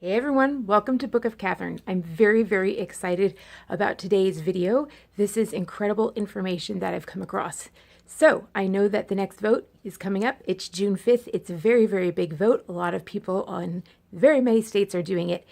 Hey everyone, welcome to Book of Katherine. I'm very, very excited about today's video. This is incredible information that I've come across. So I know that the next vote is coming up. It's June 5th. It's a very, very big vote. A lot of people in very many states are doing it.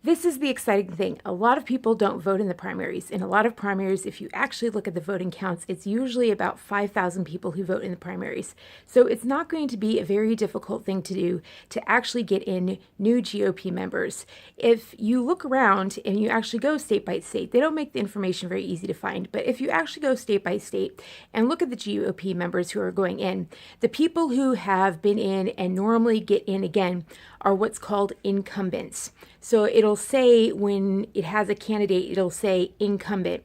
This is the exciting thing. A lot of people don't vote in the primaries. In a lot of primaries, if you actually look at the voting counts, it's usually about 5,000 people who vote in the primaries. So it's not going to be a very difficult thing to do to actually get in new GOP members. If you look around and you actually go state by state, they don't make the information very easy to find, but if you actually go state by state and look at the GOP members who are going in, the people who have been in and normally get in again are what's called incumbents. So it'll say when it has a candidate, it'll say incumbent.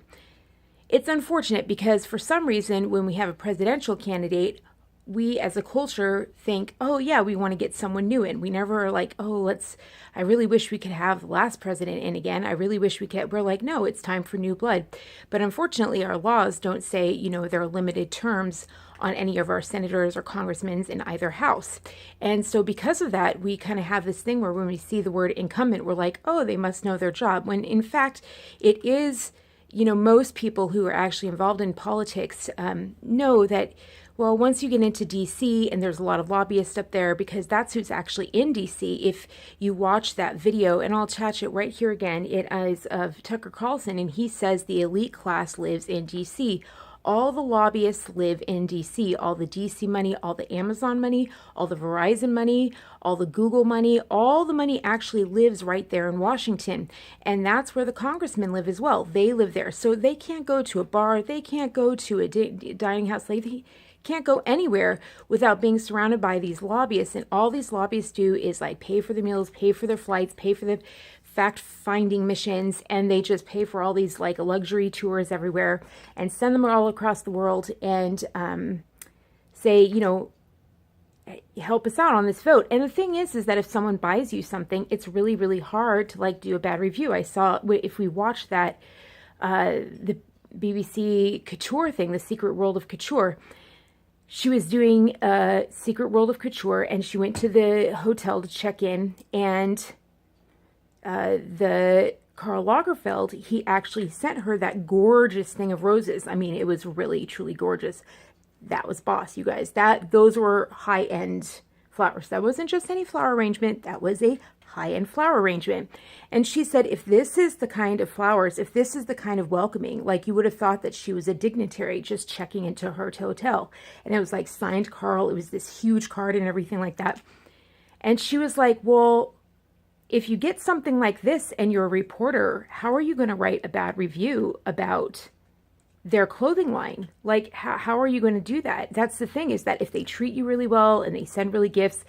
It's unfortunate because for some reason, when we have a presidential candidate, we as a culture think, oh yeah, we want to get someone new in. We never are like, oh, I really wish we could have the last president in again. I really wish we could. We're like, no, it's time for new blood. But unfortunately, our laws don't say, there are limited terms on any of our senators or congressmen in either house. And so because of that, we kind of have this thing where when we see the word incumbent, we're like, oh, they must know their job. When in fact, it is, most people who are actually involved in politics know that, well, once you get into DC, and there's a lot of lobbyists up there because that's who's actually in DC. If you watch that video, and I'll attach it right here again, it is of Tucker Carlson, and he says the elite class lives in DC. All the lobbyists live in DC. All the DC money, all the Amazon money, all the Verizon money, all the Google money, all the money actually lives right there in Washington. And that's where the congressmen live as well. They live there. So they can't go to a bar. They can't go to a dining house. They can't go anywhere without being surrounded by these lobbyists. And all these lobbyists do is like pay for the meals, pay for their flights, pay for the fact-finding missions, and they just pay for all these like luxury tours everywhere and send them all across the world and say, help us out on this vote. And the thing is that if someone buys you something, it's really, really hard to like do a bad review. I saw, if we watch that, the BBC Couture thing, The Secret World of Couture, she was doing a Secret World of Couture and she went to the hotel to check in, and the Karl Lagerfeld, he actually sent her that gorgeous thing of roses. I mean, it was really, truly gorgeous. That was boss, you guys. Those were high-end flowers. That wasn't just any flower arrangement. That was a high-end flower arrangement. And she said, if this is the kind of flowers, if this is the kind of welcoming, like you would have thought that she was a dignitary just checking into her hotel. And it was like signed Karl. It was this huge card and everything like that. And she was like, well, if you get something like this and you're a reporter, how are you going to write a bad review about their clothing line? Like, how are you going to do that? That's the thing, is that if they treat you really well and they send really gifts,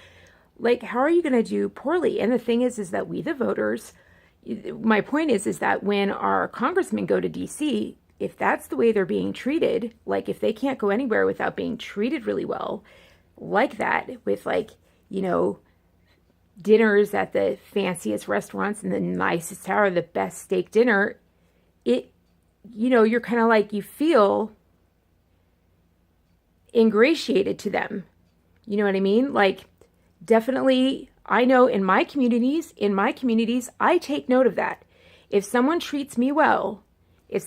like, how are you going to do poorly? And the thing is that we, the voters, my point is that when our congressmen go to DC, if that's the way they're being treated, like if they can't go anywhere without being treated really well, like that, with like, dinners at the fanciest restaurants and the nicest tower, the best steak dinner, you're kind of like, you feel ingratiated to them. You know what I mean? Like, definitely, I know in my communities, I take note of that. If someone treats me well and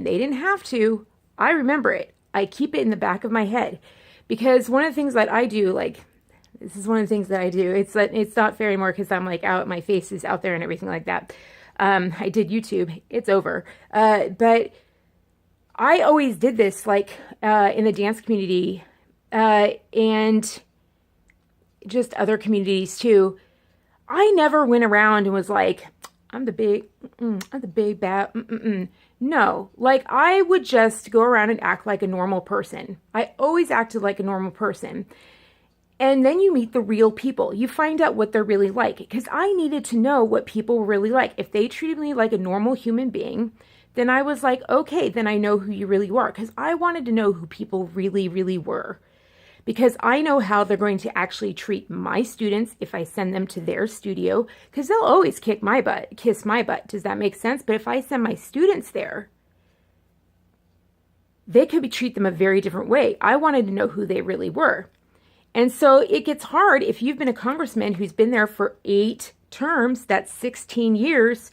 they didn't have to, I remember it. I keep it in the back of my head, because one of the things that I do, like, this is one of the things that I do. It's not fair anymore because I'm like out, my face is out there and everything like that. I did YouTube. It's over. But I always did this, like in the dance community and just other communities too. I never went around and was like, I'm the big bad. No, like I would just go around and act like a normal person. I always acted like a normal person. And then you meet the real people. You find out what they're really like. Because I needed to know what people were really like. If they treated me like a normal human being, then I was like, okay, then I know who you really are. Because I wanted to know who people really, really were. Because I know how they're going to actually treat my students if I send them to their studio. Because they'll always kiss my butt. Does that make sense? But if I send my students there, they could treat them a very different way. I wanted to know who they really were. And so it gets hard if you've been a congressman who's been there for 8 terms, that's 16 years,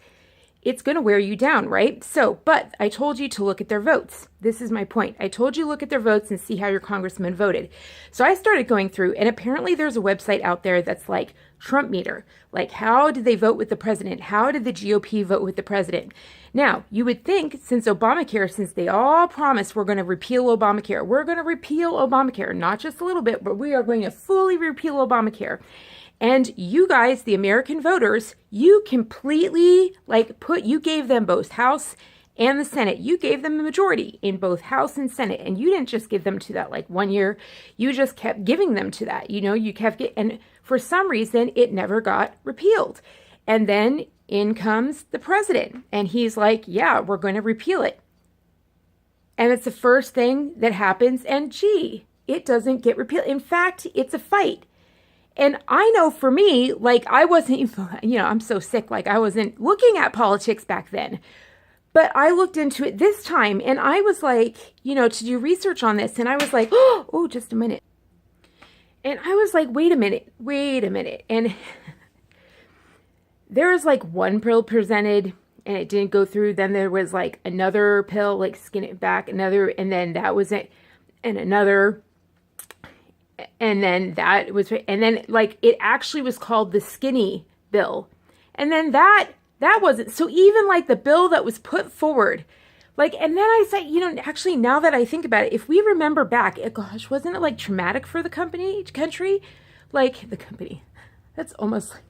it's going to wear you down, right? So, but I told you to look at their votes. This is my point. I told you look at their votes and see how your congressman voted. So I started going through, and apparently there's a website out there that's like Trump meter. Like, how did they vote with the president? How did the GOP vote with the president? Now, you would think since Obamacare, since they all promised we're going to repeal Obamacare, we're going to repeal Obamacare, not just a little bit, but we are going to fully repeal Obamacare. And you guys, the American voters, you completely you gave them both House and the Senate. You gave them a majority in both House and Senate. And you didn't just give them to that like 1 year. You just kept giving them to that. You kept and for some reason, it never got repealed. And then in comes the president. And he's like, yeah, we're going to repeal it. And it's the first thing that happens. And gee, it doesn't get repealed. In fact, it's a fight. And I know for me, like I wasn't, I'm so sick, like I wasn't looking at politics back then. But I looked into it this time and I was like, to do research on this. And I was like, oh, just a minute. And I was like, wait a minute. And there was like one pill presented and it didn't go through. Then there was like another pill, like skin it back, another, and then that was it, and another. And then that was, and then like it actually was called the skinny bill. And then that wasn't, so even like the bill that was put forward, like, and then I said, actually now that I think about it, if we remember back, gosh, wasn't it like traumatic for the country? Like the company, that's almost like,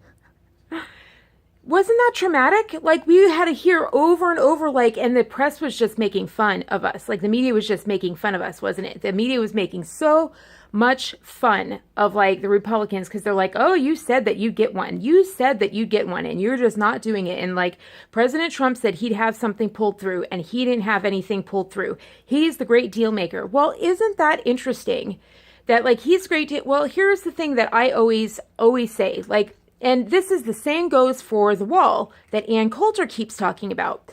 wasn't that traumatic? Like we had to hear over and over, like, and the press was just making fun of us. Like the media was just making fun of us, wasn't it? The media was making so much fun of like the Republicans because they're like, oh, you said that you get one. You said that you get one and you're just not doing it. And like President Trump said he'd have something pulled through and he didn't have anything pulled through. He's the great deal maker. Well, isn't that interesting that like he's great? Well, here's the thing that I always say, like, and this is the same goes for the wall that Ann Coulter keeps talking about.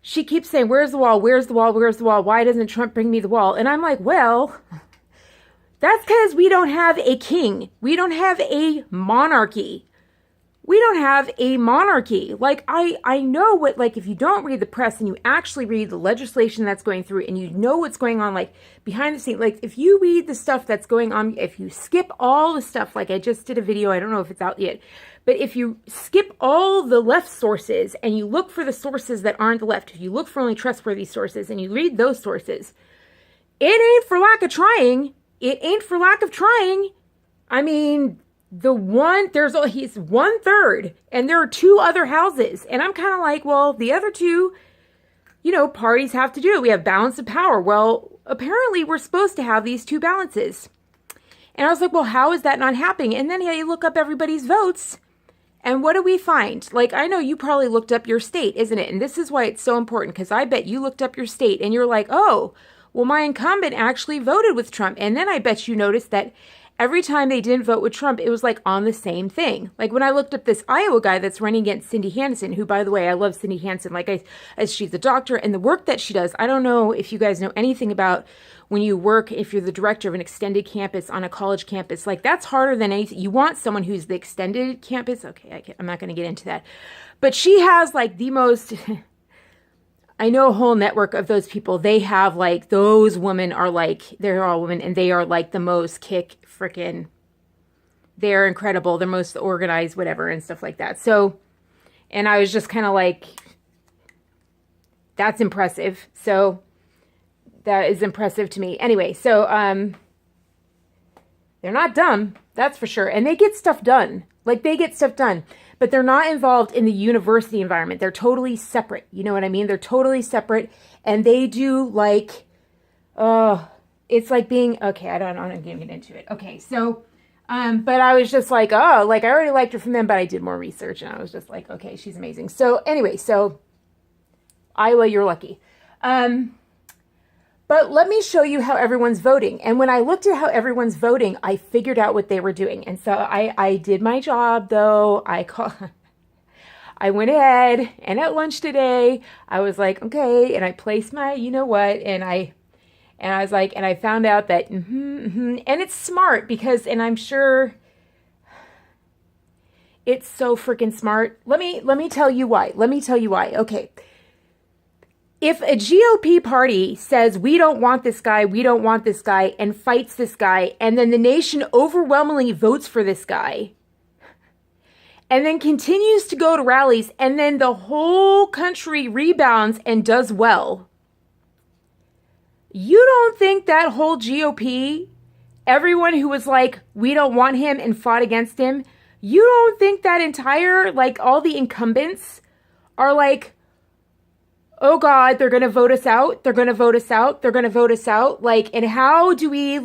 She keeps saying, where's the wall? Where's the wall? Where's the wall? Why doesn't Trump bring me the wall? And I'm like, well, that's because we don't have a king. We don't have a monarchy. We don't have a monarchy. Like, I know what, like, if you don't read the press and you actually read the legislation that's going through and you know what's going on, like, behind the scenes, like, if you read the stuff that's going on, if you skip all the stuff, like I just did a video, I don't know if it's out yet, but if you skip all the left sources and you look for the sources that aren't the left, if you look for only trustworthy sources and you read those sources, it ain't for lack of trying. It ain't for lack of trying. I mean, he's 1/3 and there are 2 other houses. And I'm kind of like, well, the other 2, parties have to do it. We have balance of power. Well, apparently we're supposed to have these 2 balances. And I was like, well, how is that not happening? And then you look up everybody's votes. And what do we find? Like, I know you probably looked up your state, isn't it? And this is why it's so important, because I bet you looked up your state and you're like, oh, well, my incumbent actually voted with Trump. And then I bet you noticed that every time they didn't vote with Trump, it was like on the same thing. Like when I looked up this Iowa guy that's running against Cindy Hansen, who, by the way, I love Cindy Hansen. Like as she's a doctor and the work that she does. I don't know if you guys know anything about when you work, if you're the director of an extended campus on a college campus, like that's harder than anything. You want someone who's the extended campus. Okay, I'm not going to get into that. But she has like the most... I know a whole network of those people. They have like, those women are like, they're all women and they are like the most they're incredible. They're most organized, whatever, and stuff like that. So, and I was just kind of like, that's impressive. So that is impressive to me. Anyway, so, they're not dumb. That's for sure. And they get stuff done. Like they get stuff done. But they're not involved in the university environment. They're totally separate. You know what I mean? They're totally separate. And they do like, it's like being, okay, I'm not going to get into it. Okay, so, but I was just like, oh, like I already liked her from them, but I did more research. And I was just like, okay, she's amazing. So anyway, so Iowa, you're lucky. But let me show you how everyone's voting. And when I looked at how everyone's voting, I figured out what they were doing. And so I did my job, though. I went ahead, and at lunch today, I was like, okay, and I placed my, you know what, and I was like, and I found out that, and it's smart because, and I'm sure It's so freaking smart. Let me tell you why. Let me tell you why. Okay. If a GOP party says, we don't want this guy, we don't want this guy, and fights this guy, and then the nation overwhelmingly votes for this guy, and then continues to go to rallies, and then the whole country rebounds and does well, you don't think that whole GOP, everyone who was like, we don't want him and fought against him, you don't think that entire, like, all the incumbents are like, oh God, they're going to vote us out. They're going to vote us out. They're going to vote us out. Like, and how do we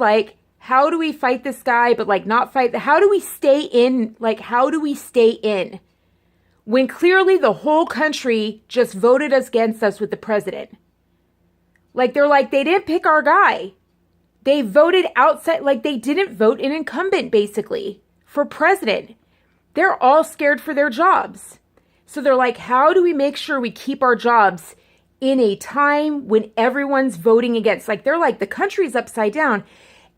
fight this guy, but like not fight? How do we stay in? Like, how do we stay in when clearly the whole country just voted against us with the president? Like, they're like, they didn't pick our guy. They voted outside. Like, they didn't vote an incumbent basically for president. They're all scared for their jobs. So they're like, how do we make sure we keep our jobs in a time when everyone's voting against? Like, they're like, the country's upside down.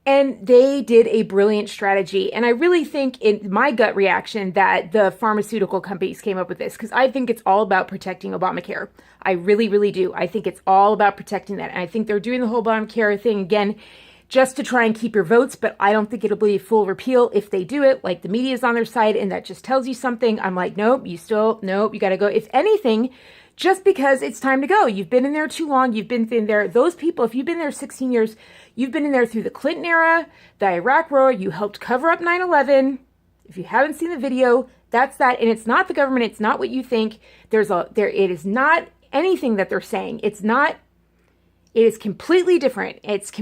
And they did a brilliant strategy. And I really think, in my gut reaction, that the pharmaceutical companies came up with this, because I think it's all about protecting Obamacare. I really, really do. I think it's all about protecting that. And I think they're doing the whole Obamacare thing again just to try and keep your votes, but I don't think it'll be a full repeal if they do it. Like, the media's on their side, and that just tells you something. I'm like, nope, nope, you got to go. If anything, just because it's time to go. You've been in there too long. You've been in there. Those people, if you've been there 16 years, you've been in there through the Clinton era, the Iraq war. You helped cover up 9/11. If you haven't seen the video, that's that. And it's not the government. It's not what you think. It is not anything that they're saying. It's not. It is completely different. It's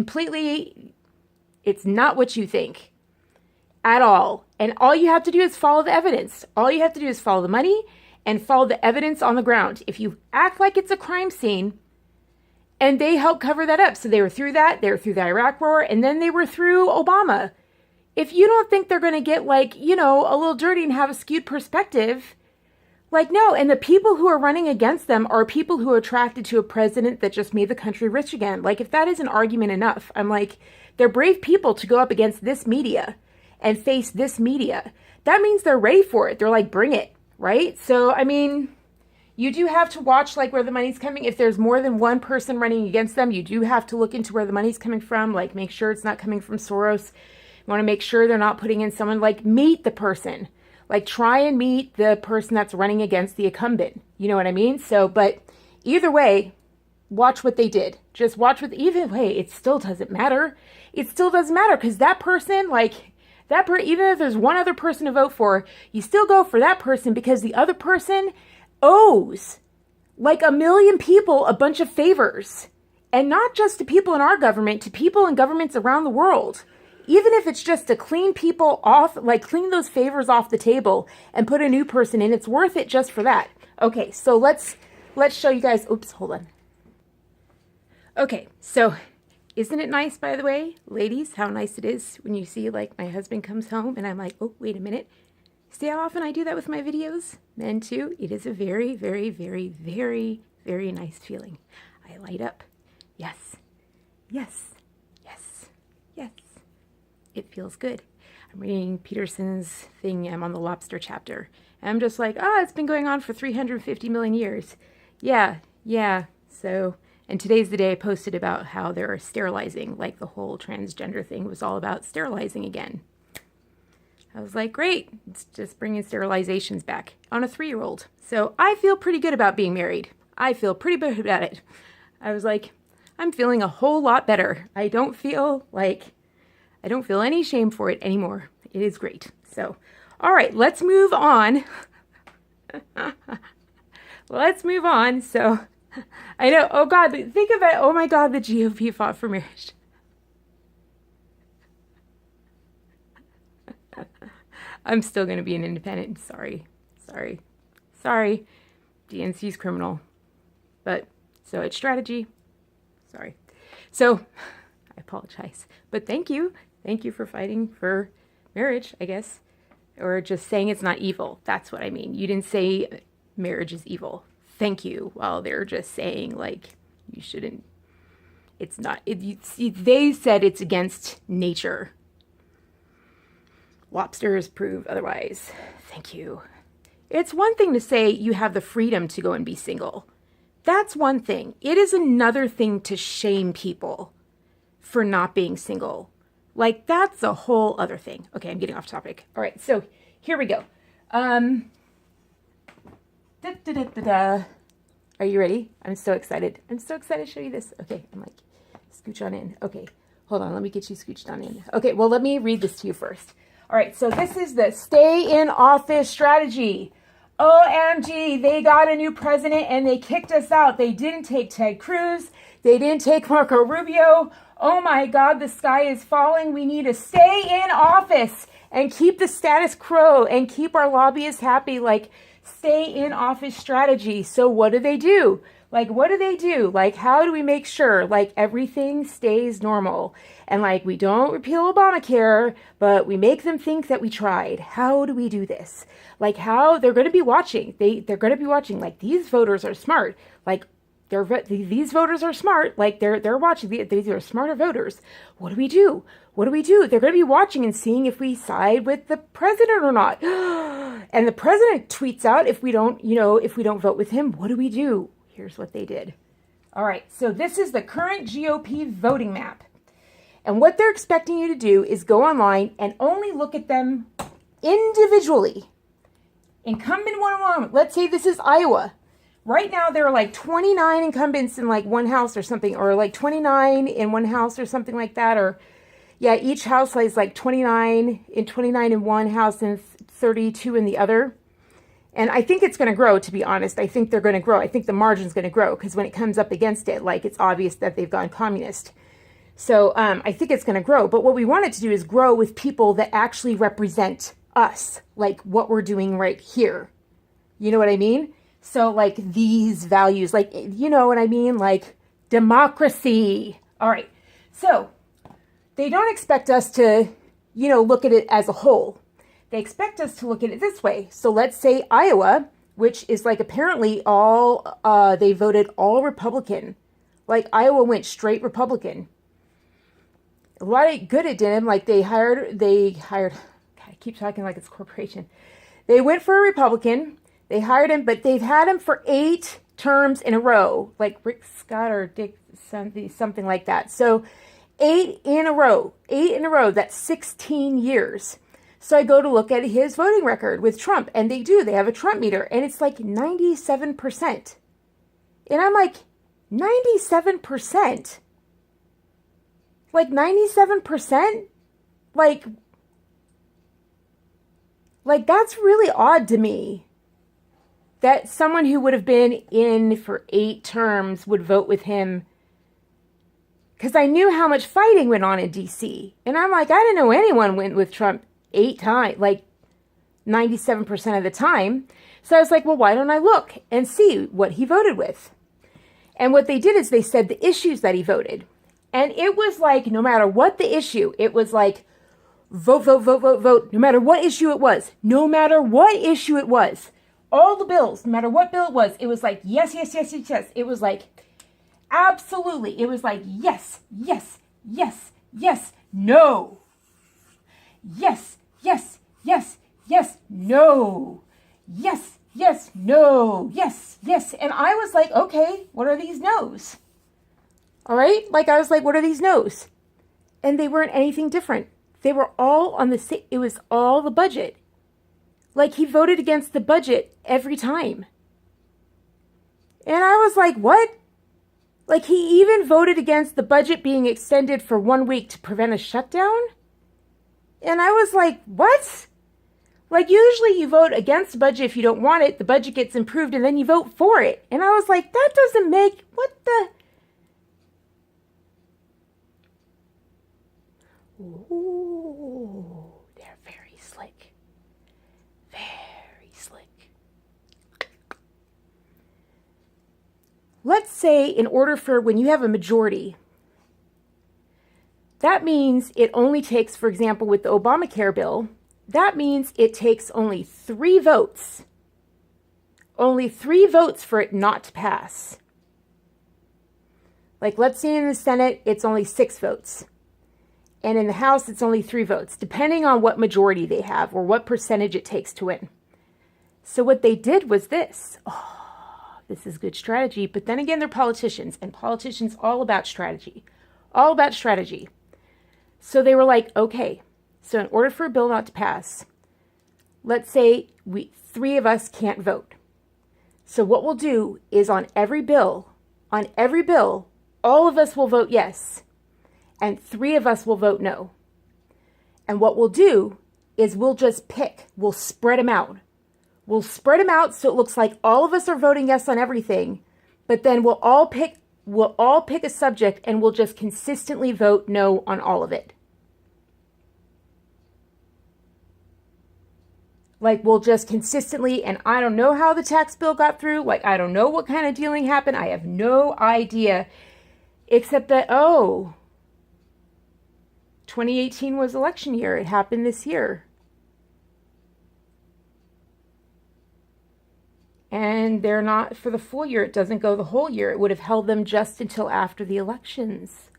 not what you think at all. And all you have to do is follow the evidence. All you have to do is follow the money and follow the evidence on the ground. If you act like it's a crime scene, and they help cover that up. So they were through that. They were through the Iraq war, and then they were through Obama. If you don't think they're going to get, like, a little dirty and have a skewed perspective, like, no. And the people who are running against them are people who are attracted to a president that just made the country rich again. Like, if that isn't argument enough, I'm like, they're brave people to go up against this media and face this media. That means they're ready for it. They're like, bring it, right? So, I mean, you do have to watch, like, where the money's coming. If there's more than one person running against them, you do have to look into where the money's coming from. Like, make sure it's not coming from Soros. You want to make sure they're not putting in someone, like, meet the person. Like, try and meet the person that's running against the incumbent. You know what I mean? So, but either way, watch what they did. Just watch what, either way, it still doesn't matter. It still doesn't matter, because that person, like, even if there's one other person to vote for, you still go for that person, because the other person owes like 1 million people a bunch of favors. And not just to people in our government, to people in governments around the world. Even if it's just to clean people off, like clean those favors off the table and put a new person in, it's worth it just for that. Okay, so let's show you guys. Oops, hold on. Okay, so isn't it nice, by the way, ladies, how nice it is when you see, like, my husband comes home and I'm like, oh, wait a minute. See how often I do that with my videos? Men too. It is a very, very, very, very, very nice feeling. I light up. Yes, yes, yes, yes. It feels good. I'm reading Peterson's thing. I'm on the lobster chapter. And I'm just like, it's been going on for 350 million years. Yeah. So, and today's the day I posted about how they're sterilizing, like the whole transgender thing was all about sterilizing again. I was like, great, it's just bringing sterilizations back on a 3-year-old. So I feel pretty good about being married. I feel pretty good about it. I was like, I'm feeling a whole lot better. I don't feel any shame for it anymore. It is great. So, all right, let's move on. Let's move on. So, I know, oh God, think about it. Oh my God, the GOP fought for marriage. I'm still going to be an independent. Sorry. DNC's criminal. But, so it's strategy. Sorry. So, I apologize. But thank you. Thank you for fighting for marriage, I guess. Or just saying it's not evil. That's what I mean. You didn't say marriage is evil. Thank you. While they're just saying, like, you shouldn't. It's not. They said it's against nature. Lobsters prove otherwise. Thank you. It's one thing to say you have the freedom to go and be single. That's one thing. It is another thing to shame people for not being single. Like, that's a whole other thing. Okay, I'm getting off topic. All right, so here we go. Are you ready? I'm so excited. I'm so excited to show you this. Okay, I'm like, scooch on in. Okay, hold on. Let me get you scooched on in. Okay, well, let me read this to you first. All right, so this is the stay in office strategy. OMG, they got a new president and they kicked us out. They didn't take Ted Cruz. They didn't take Marco Rubio. Oh my God, the sky is falling. We need to stay in office and keep the status quo and keep our lobbyists happy. Like, stay in office strategy. So what do? Like, what do? Like, how do we make sure, like, everything stays normal? And, like, we don't repeal Obamacare, but we make them think that we tried. How do we do this? Like, how they're going to be watching. They're going to be watching. Like, these voters are smart. Like, these voters are smart. Like, they're watching. These are smarter voters. What do we do? What do we do? They're going to be watching and seeing if we side with the president or not. And the president tweets out if we don't vote with him, what do we do? Here's what they did. All right, so this is the current GOP voting map. And what they're expecting you to do is go online and only look at them individually. Incumbent 101, let's say this is Iowa. Right now, there are like 29 incumbents in like one house or something, or like 29 in one house or something like that. Or, yeah, each house is like 29 in one house and 32 in the other. And I think it's going to grow, to be honest. I think they're going to grow. I think the margin's going to grow because when it comes up against it, like, it's obvious that they've gone communist. So I think it's going to grow. But what we want it to do is grow with people that actually represent us, like what we're doing right here. You know what I mean? So, like, these values, like, you know what I mean? Like, democracy. All right. So they don't expect us to, look at it as a whole. They expect us to look at it this way. So let's say Iowa, which is like apparently they voted all Republican. Like, Iowa went straight Republican. A lot of good it did. Like, they hired, God, I keep talking like it's a corporation. They went for a Republican. They hired him, but they've had him for 8 terms in a row. Like Rick Scott or Dick, something like that. So 8 in a row, that's 16 years. So I go to look at his voting record with Trump, and they have a Trump meter, and it's like 97%. And I'm like, 97%? Like 97%? Like that's really odd to me. That someone who would have been in for 8 terms would vote with him. Because I knew how much fighting went on in D.C. And I'm like, I didn't know anyone went with Trump 8 times, like 97% of the time. So I was like, well, why don't I look and see what he voted with? And what they did is they said the issues that he voted. And it was like, no matter what the issue, it was like, vote, vote, vote, vote, vote, no matter what issue it was. No matter what issue it was. All the bills, no matter what bill it was like, yes, yes, yes, yes, yes. It was like, absolutely. It was like, yes, yes, yes, yes, no. Yes, yes, yes, yes, no. Yes, yes, no. Yes, yes. And I was like, okay, what are these no's? All right? Like, I was like, what are these no's? And they weren't anything different. They were all on the same, it was all the budget. Like, he voted against the budget every time. And I was like, what? Like, he even voted against the budget being extended for 1 week to prevent a shutdown? And I was like, what? Like, usually you vote against the budget if you don't want it, the budget gets improved, and then you vote for it. And I was like, that doesn't make, what the? Ooh, they're very slick. Very slick. Let's say in order for when you have a majority, that means it only takes, for example, with the Obamacare bill, that means it takes only 3 votes. Only 3 votes for it not to pass. Like, let's say in the Senate, it's only 6 votes. And in the House, it's only 3 votes, depending on what majority they have or what percentage it takes to win. So what they did was this. Oh, this is good strategy. But then again, they're politicians, and politicians all about strategy. All about strategy. So they were like, okay, so in order for a bill not to pass, let's say three of us can't vote. So what we'll do is on every bill, all of us will vote yes, and three of us will vote no. And what we'll do is we'll just we'll spread them out. We'll spread them out so it looks like all of us are voting yes on everything, but then we'll all pick a subject and we'll just consistently vote no on all of it. Like, we'll just consistently, and I don't know how the tax bill got through. Like, I don't know what kind of dealing happened. I have no idea, except that, 2018 was election year. It happened this year. And they're not for the full year. It doesn't go the whole year. It would have held them just until after the elections.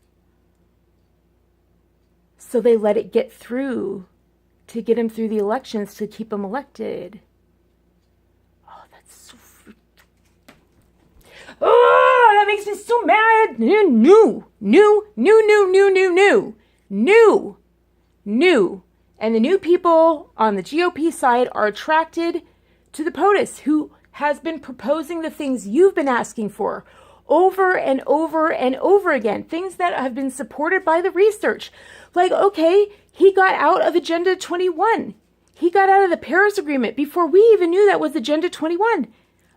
So they let it get through to get him through the elections to keep him elected. Oh, that's so... Oh, that makes me so mad. New. And the new people on the GOP side are attracted to the POTUS, who has been proposing the things you've been asking for over and over and over again. Things that have been supported by the research. Like, okay, he got out of Agenda 21. He got out of the Paris Agreement before we even knew that was Agenda 21.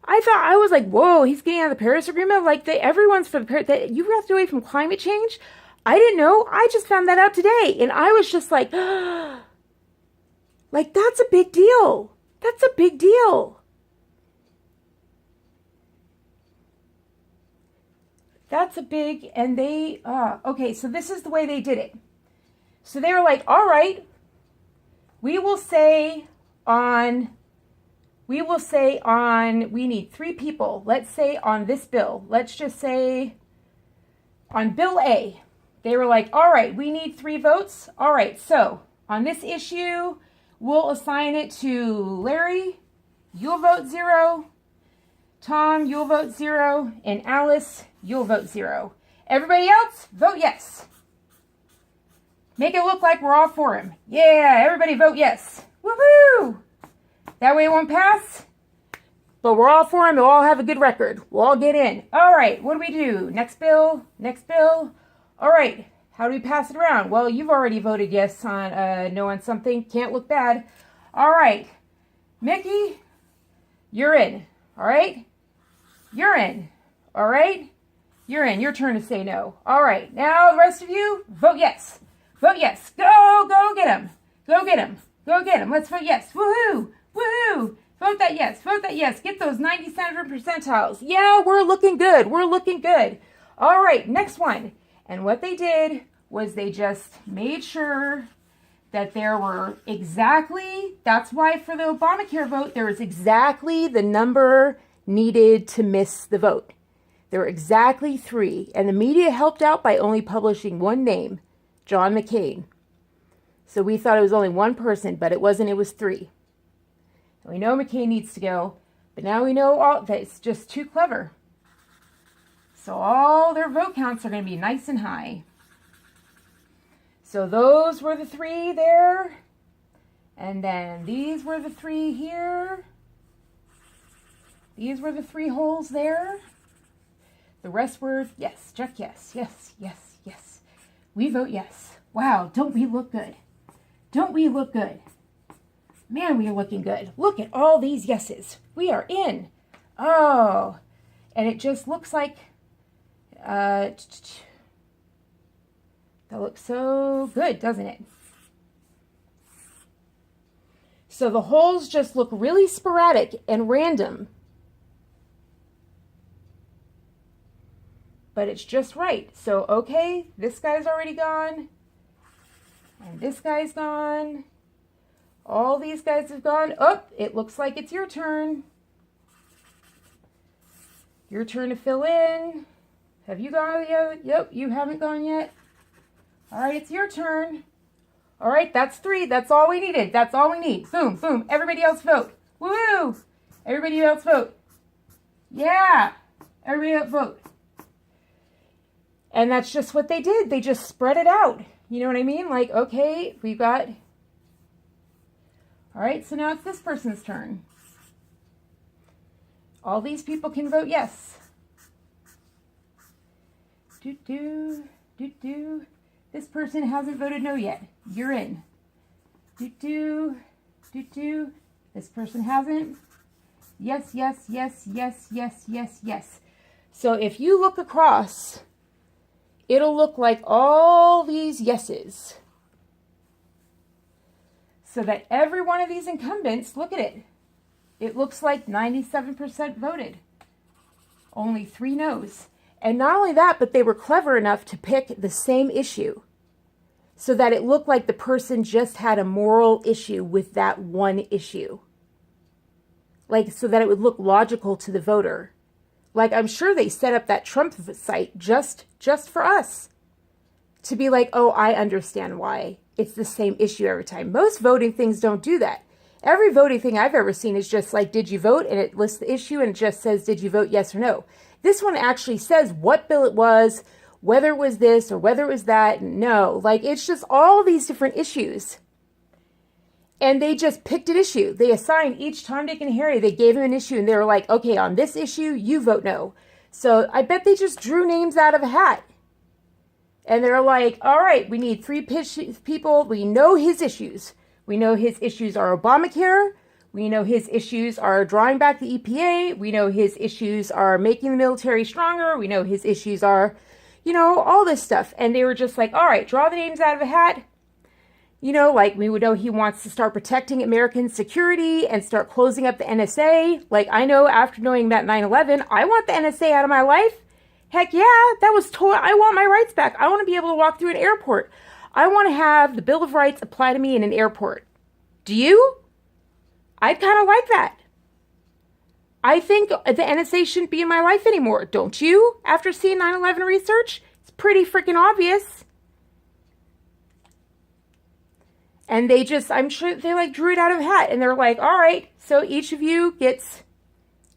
I was like, whoa, he's getting out of the Paris Agreement? Like, everyone's for the Paris, that you have to away from climate change? I didn't know. I just found that out today. And I was just like, like, that's a big deal. That's a big deal. That's a big, and they, okay, so this is the way they did it. So they were like, all right, we need 3 people. Let's say on this bill, let's just say on Bill A, they were like, all right, we need 3 votes. All right, so on this issue, we'll assign it to Larry. You'll vote 0. Tom, you'll vote 0. And Alice, you'll vote 0. Everybody else, vote yes. Make it look like we're all for him. Yeah, everybody vote yes. Woohoo! That way it won't pass. But we're all for him. We'll all have a good record. We'll all get in. All right, what do we do? Next bill. All right, how do we pass it around? Well, you've already voted yes on no on something. Can't look bad. All right, Mickey, you're in. All right, you're in. All right, you're in. Your turn to say no. All right, now the rest of you, vote yes. Vote yes. Go get him. Go get him. Let's vote yes. Woohoo. Vote that yes. Get those 97 percentiles. Yeah, we're looking good. All right, next one. And what they did was they just made sure that there were exactly, that's why for the Obamacare vote, there was exactly the number needed to miss the vote. There were exactly 3. And the media helped out by only publishing one name, John McCain. So we thought it was only one person, but it wasn't. It was 3. And we know McCain needs to go, but now we know that it's just too clever. So all their vote counts are going to be nice and high. So those were the 3 there. And then these were the 3 here. These were the 3 holes there. The rest were yes, check yes. We vote yes. Wow, don't we look good? Man, we are looking good. Look at all these yeses. We are in. Oh, and it just looks like, that looks so good, doesn't it? So the holes just look really sporadic and random. But it's just right. So, okay, this guy's already gone. And this guy's gone. All these guys have gone. Oh, it looks like it's your turn. Your turn to fill in. Have you gone yet? Yep, you haven't gone yet. All right, it's your turn. All right, that's 3. That's all we needed. That's all we need. Boom. Everybody else vote. Woo! Everybody else vote. Yeah. Everybody else vote. And that's just what they did. They just spread it out. You know what I mean? Like, okay, we've got... All right, so now it's this person's turn. All these people can vote yes. This person hasn't voted no yet. You're in. This person hasn't. Yes, yes, yes, yes, yes, yes, yes. So if you look across, it'll look like all these yeses. So that every one of these incumbents, look at it. It looks like 97% voted. Only 3 no's. And not only that, but they were clever enough to pick the same issue so that it looked like the person just had a moral issue with that one issue. Like, so that it would look logical to the voter. Like, I'm sure they set up that Trump site just for us to be like, oh, I understand why it's the same issue every time. Most voting things don't do that. Every voting thing I've ever seen is just like, did you vote? And it lists the issue and it just says, did you vote yes or no? This one actually says what bill it was, whether it was this or whether it was that. No, like it's just all these different issues. And they just picked an issue. They assigned each Tom, Dick, and Harry, they gave him an issue and they were like, okay, on this issue, you vote no. So I bet they just drew names out of a hat. And they're like, all right, we need 3 people. We know his issues. We know his issues are Obamacare. We know his issues are drawing back the EPA. We know his issues are making the military stronger. We know his issues are, you know, all this stuff. And they were just like, all right, draw the names out of a hat. You know, like we would know he wants to start protecting American security and start closing up the NSA. Like I know after knowing about 9/11, I want the NSA out of my life. Heck yeah, that was I want my rights back. I want to be able to walk through an airport. I want to have the Bill of Rights apply to me in an airport. Do you? I'd kind of like that. I think the NSA shouldn't be in my life anymore. Don't you? After seeing 9/11 research, it's pretty freaking obvious. And they just, I'm sure they like drew it out of a hat. And they're like, all right, so each of you gets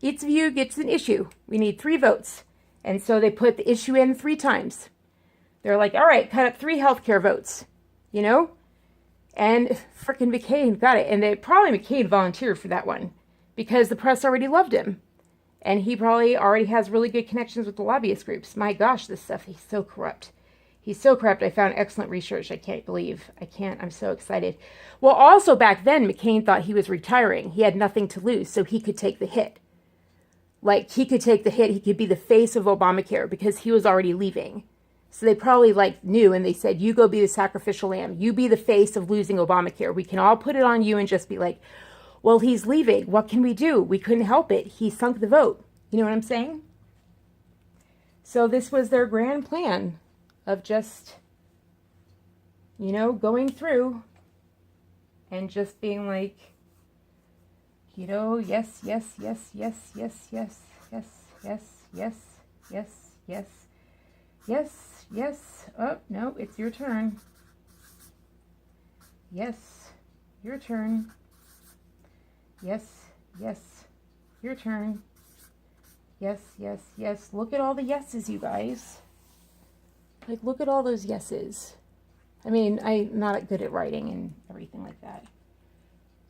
an issue. We need 3 votes. And so they put the issue in 3 times. They're like, all right, cut up 3 healthcare votes, you know? And frickin' McCain got it. And probably McCain volunteered for that one because the press already loved him. And he probably already has really good connections with the lobbyist groups. My gosh, this stuff, he's so corrupt. He's so corrupt. I found excellent research. I can't believe. I'm so excited. Well, also back then, McCain thought he was retiring. He had nothing to lose, so he could take the hit. Like, he could take the hit. He could be the face of Obamacare because he was already leaving. So they probably, like, knew, and they said, you go be the sacrificial lamb. You be the face of losing Obamacare. We can all put it on you and just be like, well, he's leaving. What can we do? We couldn't help it. He sunk the vote. You know what I'm saying? So this was their grand plan of just, you know, going through and just being like, you know, yes, yes, yes, yes, yes, yes, yes, yes, yes, yes, yes, yes, yes. Oh, no, it's your turn. Yes, your turn. Yes, yes, your turn. Yes, yes, yes. Look at all the yeses, you guys. Like, look at all those yeses. I mean, I'm not good at writing and everything like that.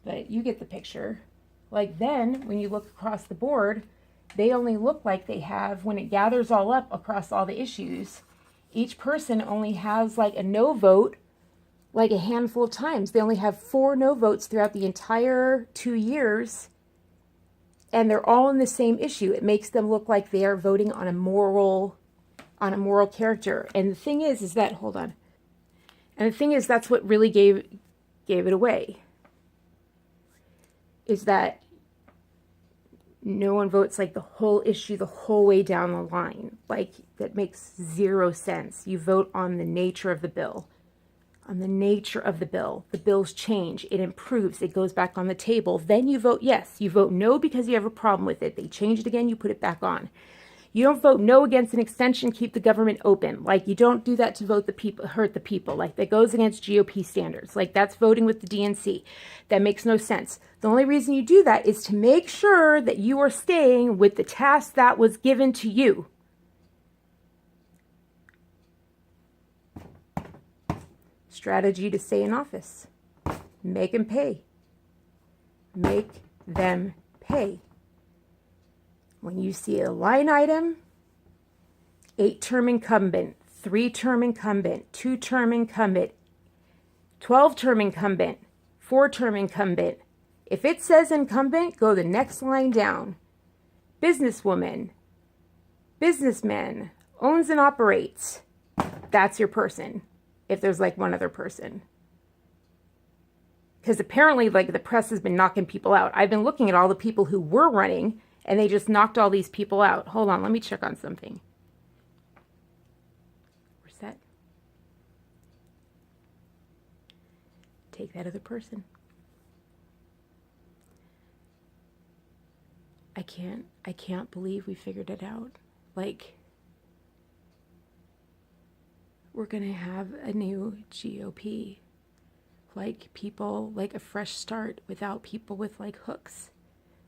But you get the picture. Like, then, when you look across the board, they only look like they have, when it gathers all up across all the issues, each person only has, like, a no vote, like, a handful of times. They only have 4 no votes throughout the entire 2 years. And they're all in the same issue. It makes them look like they are voting on a moral character. And the thing is that, hold on. And the thing is, that's what really gave it away. Is that no one votes like the whole issue the whole way down the line. Like, that makes 0 sense. You vote on the nature of the bill. On the nature of the bill. The bills change. It improves. It goes back on the table. Then you vote yes. You vote no because you have a problem with it. They change it again. You put it back on. You don't vote no against an extension, keep the government open. Like, you don't do that to vote the people, hurt the people. Like, that goes against GOP standards. Like, that's voting with the DNC. That makes no sense. The only reason you do that is to make sure that you are staying with the task that was given to you. Strategy to stay in office. Make them pay. Make them pay. When you see a line item, 8-term incumbent, 3-term incumbent, 2-term incumbent, 12-term incumbent, 4-term incumbent. If it says incumbent, go the next line down. Businesswoman, businessman, owns and operates. That's your person. If there's like one other person. Because apparently, like, the press has been knocking people out. I've been looking at all the people who were running, and they just knocked all these people out. Hold on, let me check on something. We're set. Take that other person. I can't believe we figured it out. Like, we're gonna have a new GOP. Like, people, like a fresh start without people with like hooks.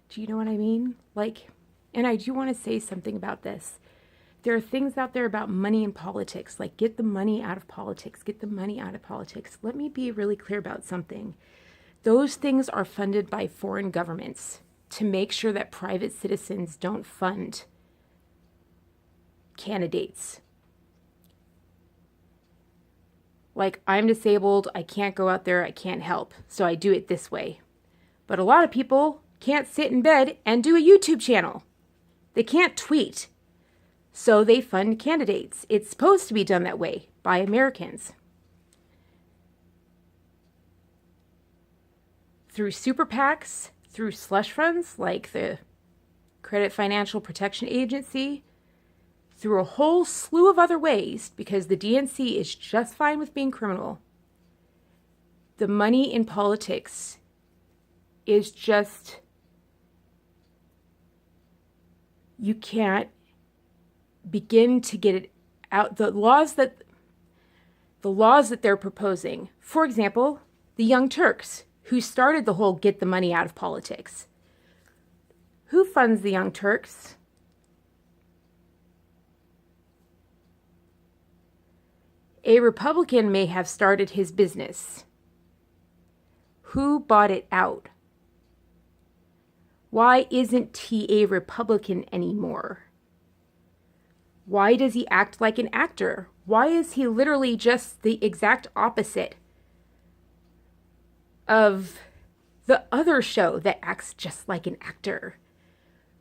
Do you know what I mean? Like, and I do want to say something about this. There are things out there about money in politics, like get the money out of politics, get the money out of politics. Let me be really clear about something. Those things are funded by foreign governments to make sure that private citizens don't fund candidates. Like, I'm disabled, I can't go out there, I can't help, so I do it this way. But a lot of people can't sit in bed and do a YouTube channel. They can't tweet. So they fund candidates. It's supposed to be done that way by Americans. Through super PACs, through slush funds like the Credit Financial Protection Agency, through a whole slew of other ways, because the DNC is just fine with being criminal. The money in politics is just, you can't begin to get it out. The laws that they're proposing, for example, the Young Turks, who started the whole get the money out of politics. Who funds the Young Turks? A Republican may have started his business. Who bought it out? Why isn't he a Republican anymore? Why does he act like an actor? Why is he literally just the exact opposite of the other show that acts just like an actor?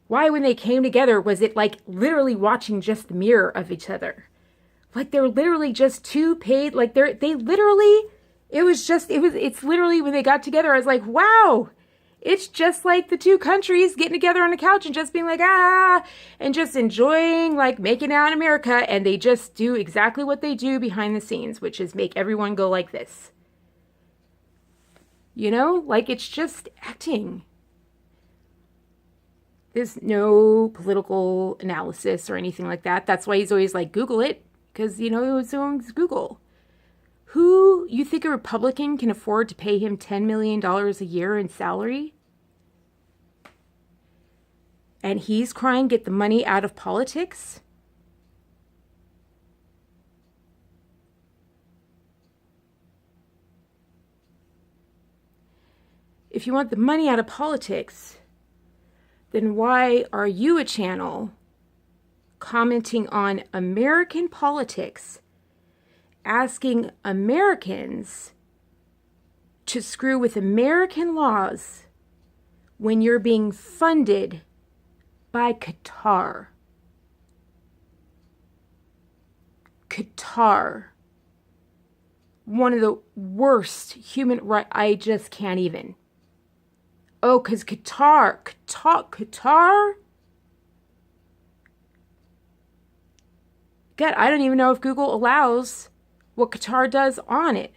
Why, when they came together, was it like literally watching just the mirror of each other? Like, they're literally just two paid, like it's literally when they got together, I was like, wow, it's just like the two countries getting together on a couch and just being like, and just enjoying, like, making out in America. And they just do exactly what they do behind the scenes, which is make everyone go like this. You know, like, it's just acting. There's no political analysis or anything like that. That's why he's always like, Google it, because, you know, it's Google. Who, you think a Republican can afford to pay him $10 million a year in salary? And he's crying, get the money out of politics? If you want the money out of politics, then why are you a channel commenting on American politics, asking Americans to screw with American laws when you're being funded by Qatar? Qatar, one of the worst human rights, I just can't even. Oh, because Qatar. God, I don't even know if Google allows what Qatar does on it.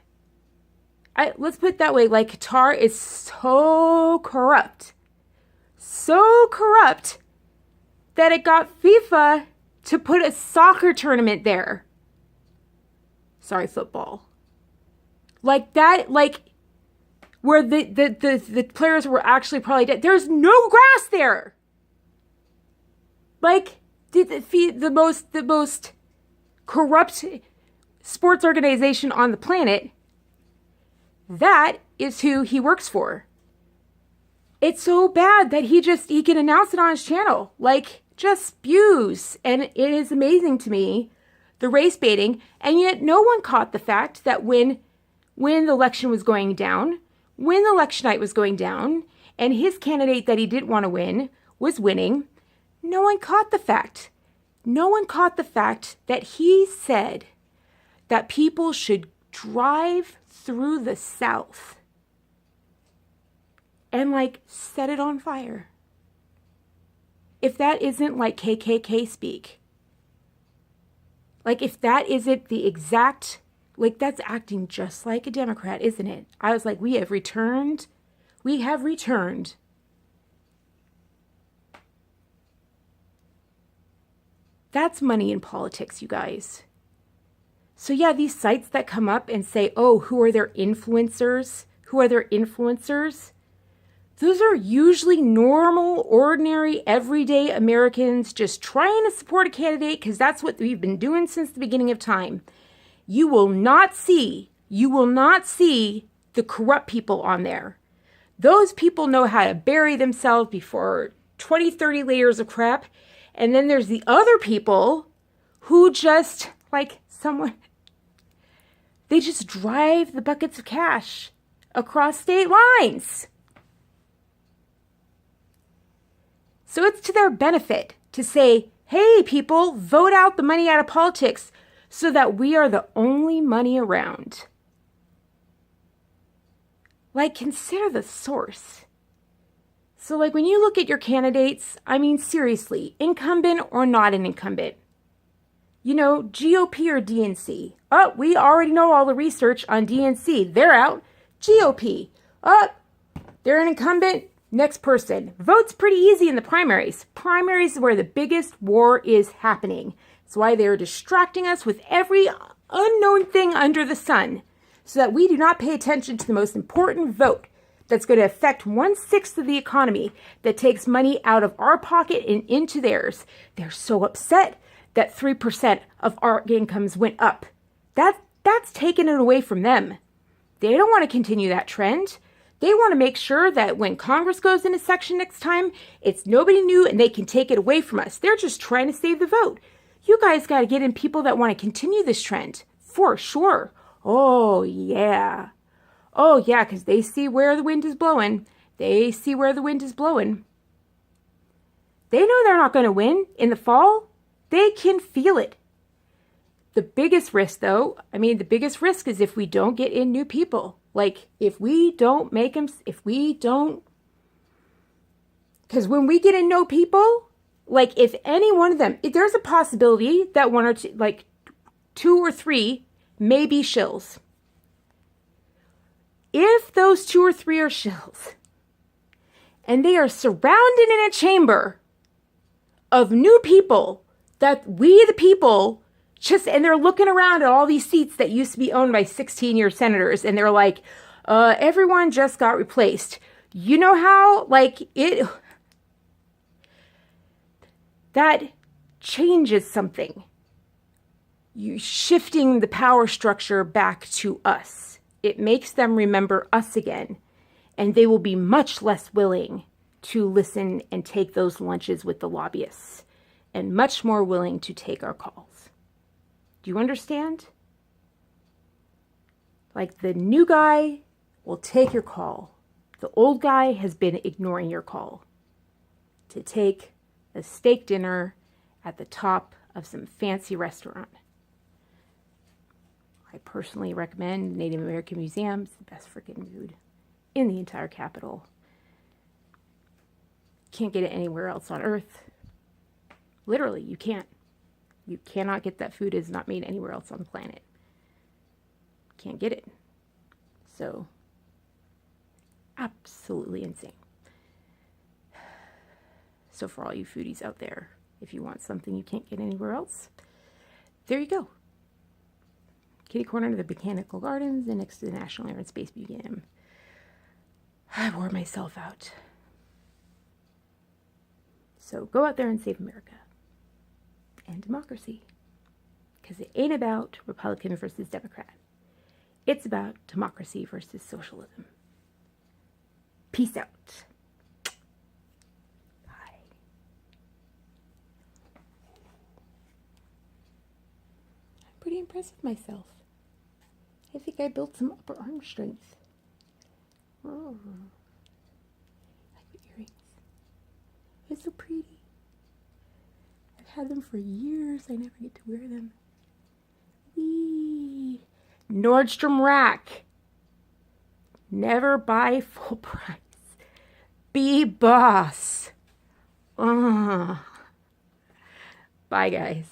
Let's put it that way, like, Qatar is so corrupt that it got FIFA to put a soccer tournament there. Sorry, football. Like that, like where the players were actually probably dead. There's no grass there. Like the most corrupt sports organization on the planet. That is who he works for. It's so bad that he can announce it on his channel. Like, just spews. And it is amazing to me, the race baiting. And yet no one caught the fact that when the election was going down, when the election night was going down, and his candidate that he didn't want to win was winning, no one caught the fact. No one caught the fact that he said that people should drive through the South and like set it on fire. If that isn't like KKK speak, like if that isn't the exact, like that's acting just like a Democrat, isn't it? I was like, we have returned. That's money in politics, you guys. So yeah, these sites that come up and say, oh, who are their influencers? Those are usually normal, ordinary, everyday Americans just trying to support a candidate because that's what we've been doing since the beginning of time. You will not see the corrupt people on there. Those people know how to bury themselves before 20, 30 layers of crap. And then there's the other people who just, like they just drive the buckets of cash across state lines. So it's to their benefit to say, hey, people, vote out the money out of politics so that we are the only money around. Like, consider the source. So, like, when you look at your candidates, I mean, seriously, incumbent or not an incumbent? You know, GOP or DNC? Oh, we already know all the research on DNC. They're out. GOP. Oh, they're an incumbent. Next person. Vote's pretty easy in the primaries. Primaries is where the biggest war is happening. That's why they're distracting us with every unknown thing under the sun so that we do not pay attention to the most important vote that's going to affect 1/6 of the economy that takes money out of our pocket and into theirs. They're so upset that 3% of our incomes went up. That's taken it away from them. They don't want to continue that trend. They want to make sure that when Congress goes into session next time, it's nobody new and they can take it away from us. They're just trying to save the vote. You guys got to get in people that want to continue this trend, for sure. Oh, yeah. Oh, yeah, because they see where the wind is blowing. They know they're not going to win in the fall. They can feel it. The biggest risk, though, is if we don't get in new people. Like, if we don't make them, because when we get in no people, like, if any one of them, if there's a possibility that one or two, like, 2 or 3 may be shills. If those 2 or 3 are shills, and they are surrounded in a chamber of new people, that we, the people, and they're looking around at all these seats that used to be owned by 16-year senators, and they're like, everyone just got replaced. You know how, like, that changes something. You shifting the power structure back to us. It makes them remember us again, and they will be much less willing to listen and take those lunches with the lobbyists, and much more willing to take our calls. Do you understand? Like, the new guy will take your call. The old guy has been ignoring your call to take a steak dinner at the top of some fancy restaurant. I personally recommend Native American Museum. It's the best freaking food in the entire capital. Can't get it anywhere else on earth. Literally, you can't. You cannot get that food. It is not made anywhere else on the planet. Can't get it. So, absolutely insane. So for all you foodies out there, if you want something you can't get anywhere else. There you go. Kitty corner to the Botanical Gardens and next to the National Air and Space Museum. I wore myself out. So go out there and save America and democracy. Because it ain't about Republican versus Democrat. It's about democracy versus socialism. Peace out. Bye. I'm pretty impressed with myself. I think I built some upper arm strength. Oh. I like the earrings. They're so pretty. I've had them for years. I never get to wear them. Whee! Nordstrom Rack. Never buy full price. Be boss. Bye, guys.